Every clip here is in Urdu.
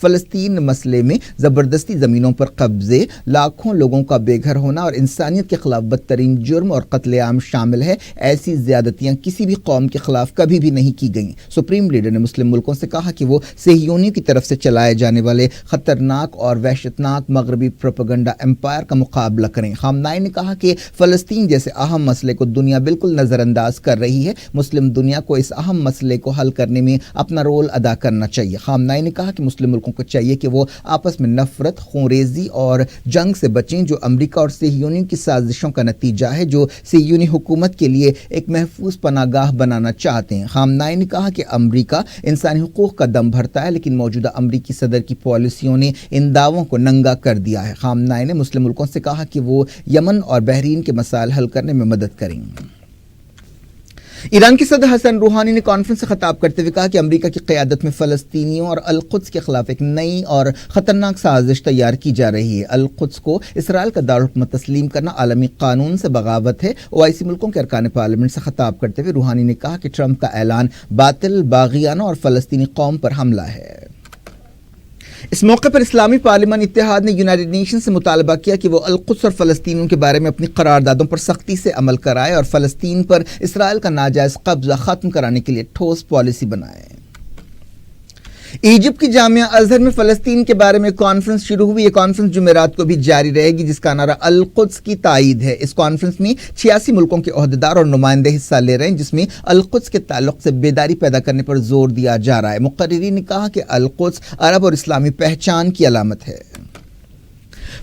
فلسطین مسئلے میں زبردستی زمینوں پر قبضے، لاکھوں لوگوں کا بے گھر ہونا اور انسانیت کے خلاف بدترین جرم اور قتل عام شامل ہے۔ ایسی زیادتیاں کسی بھی قوم کے خلاف کبھی بھی نہیں کی گئیں۔ سپریم لیڈر نے مسلم ملکوں سے کہا کہ وہ صہیونیوں کی طرف سے چلائے جانے والے خطرناک اور وحشتناک مغربی پروپیگنڈا امپائر کا مقابلہ کریں۔ خامنہئی نے کہا کہ فلسطین جیسے اہم مسئلے کو دنیا بالکل نظر انداز کر رہی ہے۔ مسلم دنیا کو اس اہم مسئلے کو حل کرنے میں اپنا رول ادا کرنا چاہیے۔ خامنہئی نے کہا کہ مسلم ملکوں کو چاہیے کہ وہ آپس میں نفرت، خونریزی اور جنگ سے بچیں جو امریکہ اور صہیونیوں کی سازشوں کا نتیجہ ہے، جو صہیونی حکومت کے لیے ایک محفوظ پناہ گاہ بنانا چاہتے ہیں۔ خامنہئی نے کہا کہ امریکہ انسانی حقوق کا دم بھرتا ہے، لیکن موجودہ امریکی صدر کی پالیسیوں نے ان دعووں کو ننگا کر دیا ہے۔ خامنہئی نے مسلم ملکوں سے کہا کہ وہ یمن اور بحرین کے مسائل حل کرنے میں مدد کریں۔ ایران کے صدر حسن روحانی نے کانفرنس سے خطاب کرتے ہوئے کہا کہ امریکہ کی قیادت میں فلسطینیوں اور القدس کے خلاف ایک نئی اور خطرناک سازش تیار کی جا رہی ہے۔ القدس کو اسرائیل کا دارالحکومت تسلیم کرنا عالمی قانون سے بغاوت ہے۔ اوآئی سی ملکوں کے ارکان پارلیمنٹ سے خطاب کرتے ہوئے روحانی نے کہا کہ ٹرمپ کا اعلان باطل، باغیانہ اور فلسطینی قوم پر حملہ ہے۔ اس موقع پر اسلامی پارلیمان اتحاد نے یونائیٹڈ نیشن سے مطالبہ کیا کہ وہ القدس اور فلسطینیوں کے بارے میں اپنی قراردادوں پر سختی سے عمل کرائے اور فلسطین پر اسرائیل کا ناجائز قبضہ ختم کرانے کے لیے ٹھوس پالیسی بنائے۔ ایجپٹ کی جامعہ ازہر میں فلسطین کے بارے میں کانفرنس شروع ہوئی۔ یہ کانفرنس جمعرات کو بھی جاری رہے گی، جس کا نعرہ القدس کی تائید ہے۔ اس کانفرنس میں 86 ملکوں کے عہدیدار اور نمائندے حصہ لے رہے ہیں، جس میں القدس کے تعلق سے بیداری پیدا کرنے پر زور دیا جا رہا ہے۔ مقررین نے کہا کہ القدس عرب اور اسلامی پہچان کی علامت ہے۔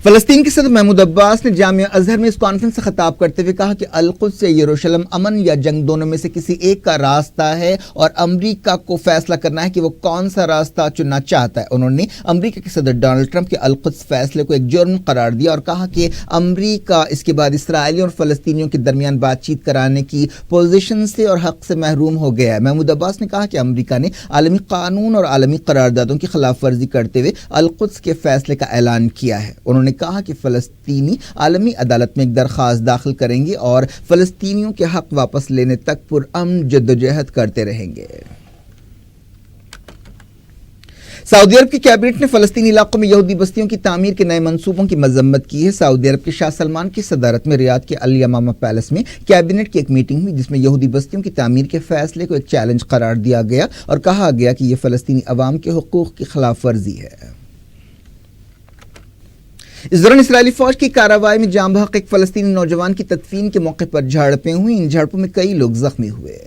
فلسطین کے صدر محمود عباس نے جامعہ ازہر میں اس کانفرنس سے خطاب کرتے ہوئے کہا کہ القدس سے یروشلم امن یا جنگ دونوں میں سے کسی ایک کا راستہ ہے اور امریکہ کو فیصلہ کرنا ہے کہ وہ کون سا راستہ چننا چاہتا ہے۔ انہوں نے امریکہ کے صدر ڈونلڈ ٹرمپ کے القدس فیصلے کو ایک جرم قرار دیا اور کہا کہ امریکہ اس کے بعد اسرائیلیوں اور فلسطینیوں کے درمیان بات چیت کرانے کی پوزیشن سے اور حق سے محروم ہو گیا ہے۔ محمود عباس نے کہا کہ امریکہ نے عالمی قانون اور عالمی قراردادوں کی خلاف ورزی کرتے ہوئے القدس کے فیصلے کا اعلان کیا ہے۔ انہوں نے کہا کہ فلسطینی عالمی عدالت میں ایک درخواست داخل کریں گے اور فلسطینیوں کے حق واپس لینے تک پرامن جدوجہد کرتے رہیں گے۔ سعودی عرب کی کیبنٹ نے فلسطینی علاقوں میں یہودی بستیوں کی تعمیر کے نئے منصوبوں کی مذمت کی ہے۔ سعودی عرب کے شاہ سلمان کی صدارت میں ریاض کے الیمامہ پیلس میں کیبنٹ کی ایک میٹنگ ہوئی، جس میں یہودی بستیوں کی تعمیر کے فیصلے کو ایک چیلنج قرار دیا گیا اور کہا گیا کہ یہ فلسطینی عوام کے حقوق کی خلاف ورزی ہے۔ اس دوران اسرائیلی فوج کی کارروائی میں جاں بحق ایک فلسطینی نوجوان کی تدفین کے موقع پر جھڑپیں ہوئیں۔ ان جھڑپوں میں کئی لوگ زخمی ہوئے۔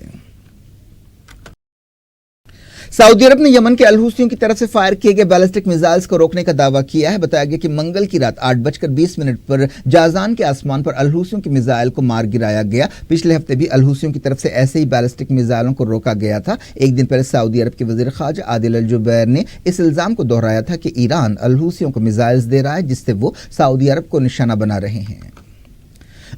سعودی عرب نے یمن کے الحوثیوں کی طرف سے فائر کیے گئے بیلسٹک میزائلز کو روکنے کا دعویٰ کیا ہے۔ بتایا گیا کہ منگل کی رات 8:20 پر جازان کے آسمان پر الحوثیوں کے میزائل کو مار گرایا گیا۔ پچھلے ہفتے بھی الحوثیوں کی طرف سے ایسے ہی بیلسٹک میزائلوں کو روکا گیا تھا۔ ایک دن پہلے سعودی عرب کے وزیر خارجہ عادل الجبیر نے اس الزام کو دہرایا تھا کہ ایران الحوثیوں کو میزائلز دے رہا ہے، جس سے وہ سعودی عرب کو نشانہ بنا رہے ہیں۔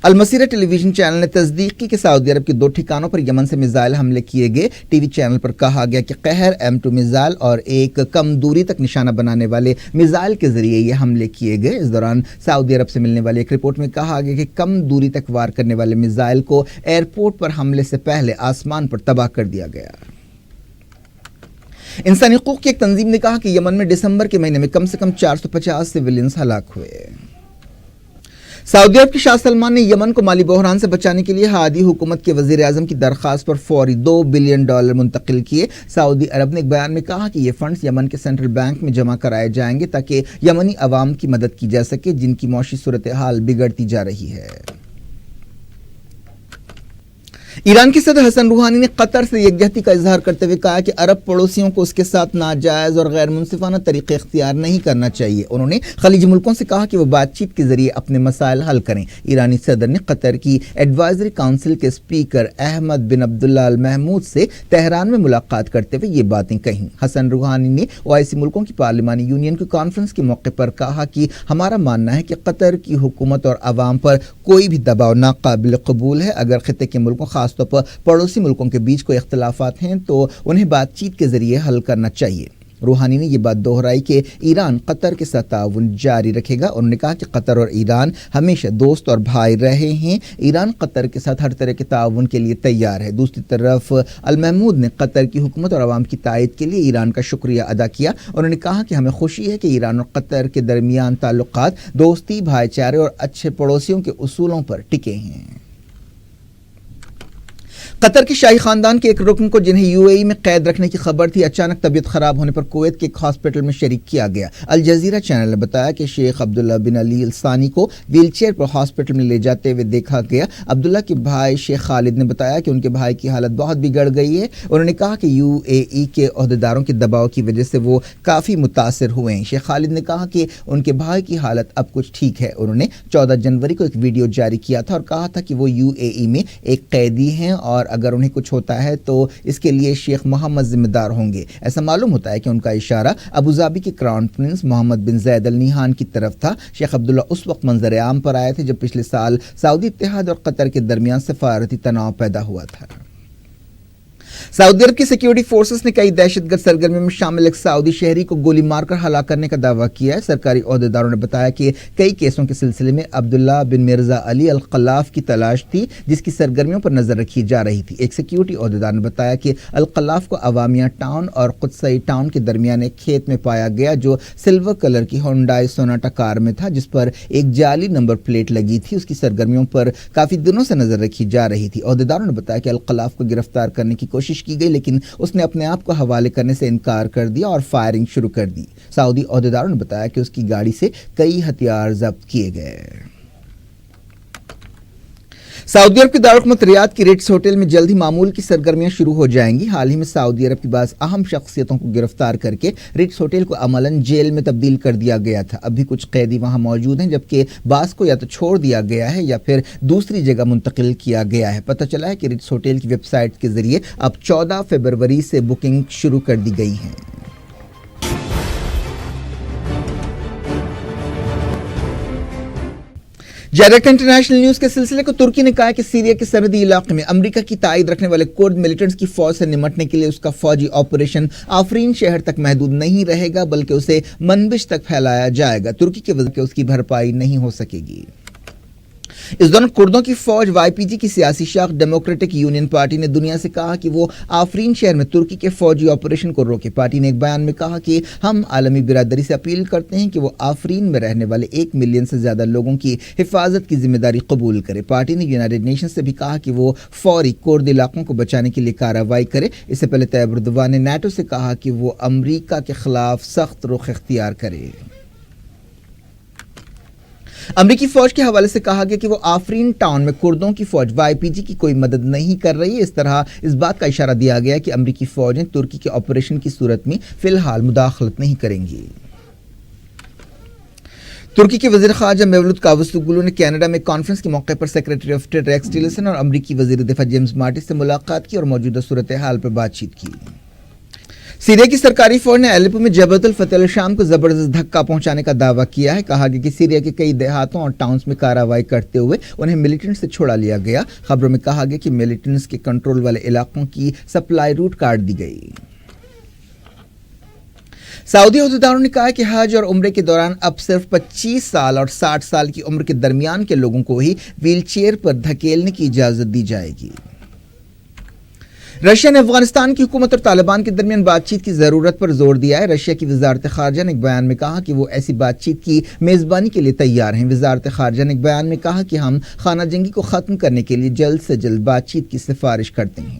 المسیرہ ٹیلی ویژن چینل نے تصدیق کی کہ سعودی عرب کے 2 ٹھکانوں پر یمن سے میزائل حملے کیے گئے۔ ٹی وی چینل پر کہا گیا کہ قہر M2 میزائل اور ایک کم دوری تک نشانہ بنانے والے میزائل کے ذریعے یہ حملے کیے گئے۔ اس دوران سعودی عرب سے ملنے والی ایک رپورٹ میں کہا گیا کہ کم دوری تک وار کرنے والے میزائل کو ایئرپورٹ پر حملے سے پہلے آسمان پر تباہ کر دیا گیا۔ انسانی حقوق کی ایک تنظیم نے کہا کہ یمن میں دسمبر کے مہینے میں کم سے کم 450 سویلینز ہلاک ہوئے۔ سعودی عرب کے شاہ سلمان نے یمن کو مالی بحران سے بچانے کے لیے ہادی حکومت کے وزیر اعظم کی درخواست پر فوری $2 بلین منتقل کیے۔ سعودی عرب نے ایک بیان میں کہا کہ یہ فنڈز یمن کے سینٹرل بینک میں جمع کرائے جائیں گے تاکہ یمنی عوام کی مدد کی جا سکے جن کی معاشی صورتحال بگڑتی جا رہی ہے۔ ایران کے صدر حسن روحانی نے قطر سے یکجہتی کا اظہار کرتے ہوئے کہا کہ عرب پڑوسیوں کو اس کے ساتھ ناجائز اور غیر منصفانہ طریقے اختیار نہیں کرنا چاہیے۔ انہوں نے خلیجی ملکوں سے کہا کہ وہ بات چیت کے ذریعے اپنے مسائل حل کریں۔ ایرانی صدر نے قطر کی ایڈوائزری کونسل کے اسپیکر احمد بن عبداللہ المحمود سے تہران میں ملاقات کرتے ہوئے یہ باتیں کہیں۔ حسن روحانی نے اوآئی سی ملکوں کی پارلیمانی یونین کی کانفرنس کے موقع پر کہا کہ ہمارا ماننا ہے کہ قطر کی حکومت اور عوام پر کوئی بھی دباؤ ناقابل قبول ہے۔ اگر خطے کے ملکوں خاص طور پر پڑوسی ملکوں کے بیچ کوئی اختلافات ہیں تو انہیں بات چیت کے ذریعے حل کرنا چاہیے۔ روحانی نے یہ بات دہرائی کہ ایران قطر کے ساتھ تعاون جاری رکھے گا۔ انہوں نے کہا کہ قطر اور ایران ہمیشہ دوست اور بھائی رہے ہیں۔ ایران قطر کے ساتھ ہر طرح کے تعاون کے لیے تیار ہے۔ دوسری طرف المحمود نے قطر کی حکومت اور عوام کی تائید کے لیے ایران کا شکریہ ادا کیا۔ انہوں نے کہا کہ ہمیں خوشی ہے کہ ایران اور قطر کے درمیان تعلقات دوستی، بھائی چارے اور اچھے پڑوسیوں کے اصولوں پر ٹکے ہیں۔ قطر کے شاہی خاندان کے ایک رکن کو جنہیں یو اے ای میں قید رکھنے کی خبر تھی، اچانک طبیعت خراب ہونے پر کویت کے ایک ہاسپٹل میں شریک کیا گیا۔ الجزیرہ چینل نے بتایا کہ شیخ عبداللہ بن علی الثانی کو ویل چیئر پر ہاسپٹل میں لے جاتے ہوئے دیکھا گیا۔ عبداللہ کے بھائی شیخ خالد نے بتایا کہ ان کے بھائی کی حالت بہت بگڑ گئی ہے۔ انہوں نے کہا کہ یو اے ای کے عہدیداروں کے دباؤ کی وجہ سے وہ کافی متاثر ہوئے ہیں۔ شیخ خالد نے کہا کہ ان کے بھائی کی حالت اب کچھ ٹھیک ہے۔ انہوں نے 14 جنوری کو ایک ویڈیو جاری کیا تھا اور کہا تھا کہ وہ یو اے ای میں ایک قیدی ہیں اور اگر انہیں کچھ ہوتا ہے تو اس کے لیے شیخ محمد ذمہ دار ہوں گے۔ ایسا معلوم ہوتا ہے کہ ان کا اشارہ ابوظہبی کے کراؤن پرنس محمد بن زید ال نہیان کی طرف تھا۔ شیخ عبداللہ اس وقت منظر عام پر آئے تھے جب پچھلے سال سعودی اتحاد اور قطر کے درمیان سفارتی تناؤ پیدا ہوا تھا۔ سعودی عرب کی سیکیورٹی فورسز نے کئی دہشت گرد سرگرمیوں میں شامل ایک سعودی شہری کو گولی مار کر ہلاک کرنے کا دعویٰ کیا ہے۔ سرکاری عہدیداروں نے بتایا کہ کئی کیسوں کے سلسلے میں عبداللہ بن مرزا علی القلاف کی تلاش تھی جس کی سرگرمیوں پر نظر رکھی جا رہی تھی۔ ایک سیکیورٹی عہدیدار نے بتایا کہ القلاف کو عوامیہ ٹاؤن اور قدسئی ٹاؤن کے درمیان ایک کھیت میں پایا گیا جو سلور کلر کی ہونڈائی سوناٹا کار میں تھا جس پر ایک جعلی نمبر پلیٹ لگی تھی۔ اس کی سرگرمیوں پر کافی دنوں سے نظر رکھی جا رہی تھی۔ عہدیداروں نے بتایا کہ القلاف کو گرفتار کرنے کی کوشش کی گئی لیکن اس نے اپنے آپ کو حوالے کرنے سے انکار کر دیا اور فائرنگ شروع کر دی۔ سعودی عہدیداروں نے بتایا کہ اس کی گاڑی سے کئی ہتھیار ضبط کیے گئے۔ سعودی عرب کے دارالحکومت ریاض کی ریٹس ہوٹل میں جلد ہی معمول کی سرگرمیاں شروع ہو جائیں گی۔ حال ہی میں سعودی عرب کی بعض اہم شخصیتوں کو گرفتار کر کے ریٹس ہوٹل کو عملاً جیل میں تبدیل کر دیا گیا تھا۔ اب بھی کچھ قیدی وہاں موجود ہیں جبکہ بعض کو یا تو چھوڑ دیا گیا ہے یا پھر دوسری جگہ منتقل کیا گیا ہے۔ پتہ چلا ہے کہ ریٹس ہوٹل کی ویب سائٹ کے ذریعے اب 14 فروری سے بکنگ شروع کر دی گئی ہیں۔ جیڈک انٹرنیشنل نیوز کے سلسلے کو ترکی نے کہا کہ سیریا کے سرحدی علاقے میں امریکہ کی تائید رکھنے والے کرد ملیٹنٹس کی فوج سے نمٹنے کے لیے اس کا فوجی آپریشن آفرین شہر تک محدود نہیں رہے گا بلکہ اسے منبج تک پھیلایا جائے گا۔ ترکی کی وجہ سے اس کی بھرپائی نہیں ہو سکے گی۔ اس دوران کردوں کی فوج وائی پی جی کی سیاسی شاخ ڈیموکریٹک یونین پارٹی نے دنیا سے کہا کہ وہ آفرین شہر میں ترکی کے فوجی آپریشن کو روکے۔ پارٹی نے ایک بیان میں کہا کہ ہم عالمی برادری سے اپیل کرتے ہیں کہ وہ آفرین میں رہنے والے 1 ملین سے زیادہ لوگوں کی حفاظت کی ذمہ داری قبول کرے۔ پارٹی نے یونائیٹڈ نیشن سے بھی کہا کہ وہ فوری کرد علاقوں کو بچانے کے لیے کارروائی کرے۔ اس سے پہلے طیب اردوان نے نیٹو سے کہا کہ وہ امریکہ کے خلاف سخت رخ اختیار کرے۔ امریکی فوج کے حوالے سے کہا گیا کہ وہ آفرین ٹاؤن میں کردوں کی فوج وائی پی جی کی کوئی مدد نہیں کر رہی ہے۔ اس طرح اس بات کا اشارہ دیا گیا کہ امریکی فوجیں ترکی کے آپریشن کی صورت میں فی الحال مداخلت نہیں کریں گی۔ ترکی کے وزیر خارجہ میولوت کاوسوگلو نے کینیڈا میں کانفرنس کے موقع پر secretary of state Rex Tillerson اور امریکی وزیر دفاع جیمز مارٹس سے ملاقات کی اور موجودہ صورتحال پر بات چیت کی۔ سیریا کی سرکاری فوج نے الیپو میں جبہت الفتح الشام کو زبردست دھکا پہنچانے کا دعویٰ کیا ہے۔ کہا گیا کہ سیریا کے کئی دیہاتوں اور ٹاؤنز میں کارروائی کرتے ہوئے انہیں ملیٹنٹ سے چھڑا لیا گیا۔ خبروں میں کہا گیا کہ ملیٹنٹس کے کنٹرول والے علاقوں کی سپلائی روٹ کاٹ دی گئی۔ سعودی عہدیداروں نے کہا کہ حج اور عمرے کے دوران اب صرف 25 سال اور 60 سال کی عمر کے درمیان کے لوگوں کو ہی ویل چیئر پر دھکیلنے کی اجازت دی جائے گی۔ رشیا نے افغانستان کی حکومت اور طالبان کے درمیان بات چیت کی ضرورت پر زور دیا ہے۔ رشیا کی وزارت خارجہ نے ایک بیان میں کہا کہ وہ ایسی بات چیت کی میزبانی کے لیے تیار ہیں۔ وزارت خارجہ نے ایک بیان میں کہا کہ ہم خانہ جنگی کو ختم کرنے کے لیے جلد سے جلد بات چیت کی سفارش کرتے ہیں۔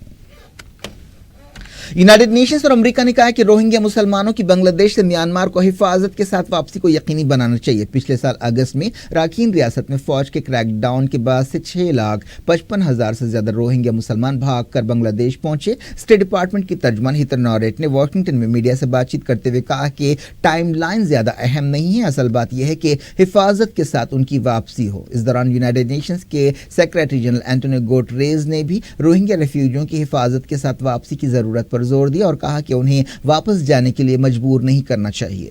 یونائیٹڈ نیشنز اور امریکہ نے کہا کہ روہنگیا مسلمانوں کی بنگلہ دیش سے میانمار کو حفاظت کے ساتھ واپسی کو یقینی بنانا چاہیے۔ پچھلے سال اگست میں راکھین ریاست میں فوج کے کریک ڈاؤن کے بعد سے 6,55,000 سے زیادہ روہنگیا مسلمان بھاگ کر بنگلہ دیش پہنچے۔ اسٹیٹ ڈپارٹمنٹ کی ترجمان ہیتر نوریٹ نے واشنگٹن میں میڈیا سے بات چیت کرتے ہوئے کہا کہ ٹائم لائن زیادہ اہم نہیں ہے، اصل بات یہ ہے کہ حفاظت کے ساتھ ان کی واپسی ہو۔ اس دوران یونائیٹڈ نیشنز کے سیکریٹری جنرل اینٹونیو گوٹریز نے بھی روہنگیا ریفیوجیوں کی حفاظت کے ساتھ واپسی کی ضرورت پر زور دیا اور کہا کہ انہیں واپس جانے کے لیے مجبور نہیں کرنا چاہیے۔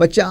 50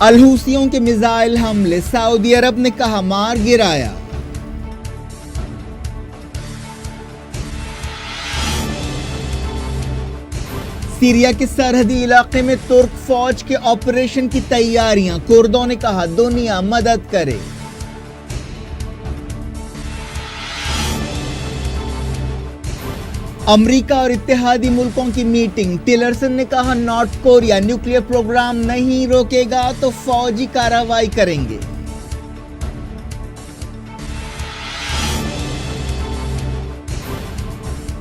الحوثیوں کے میزائل حملے، سعودی عرب نے کہا مار گرایا۔ سیریا کے سرحدی علاقے میں ترک فوج کے آپریشن کی تیاریاں، کردوں نے کہا دنیا مدد کرے۔ امریکہ اور اتحادی ملکوں کی میٹنگ، ٹیلرسن نے کہا نارتھ کوریا نیوکلیئر پروگرام نہیں روکے گا تو فوجی کارروائی کریں گے۔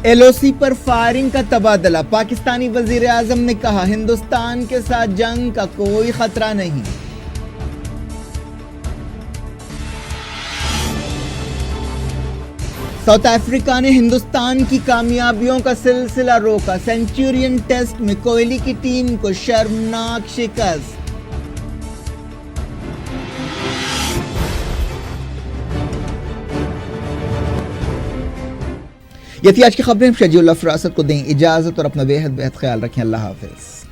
ایل او سی پر فائرنگ کا تبادلہ، پاکستانی وزیر اعظم نے کہا ہندوستان کے ساتھ جنگ کا کوئی خطرہ نہیں۔ ساؤتھ افریقہ نے ہندوستان کی کامیابیوں کا سلسلہ روکا، سینچورین ٹیسٹ میں کوہلی کی ٹیم کو شرمناک شکست۔ یہ تھی آج کی خبریں۔ شجی اللہ فراست کو دیں اجازت اور اپنا بے حد خیال رکھیں۔ اللہ حافظ۔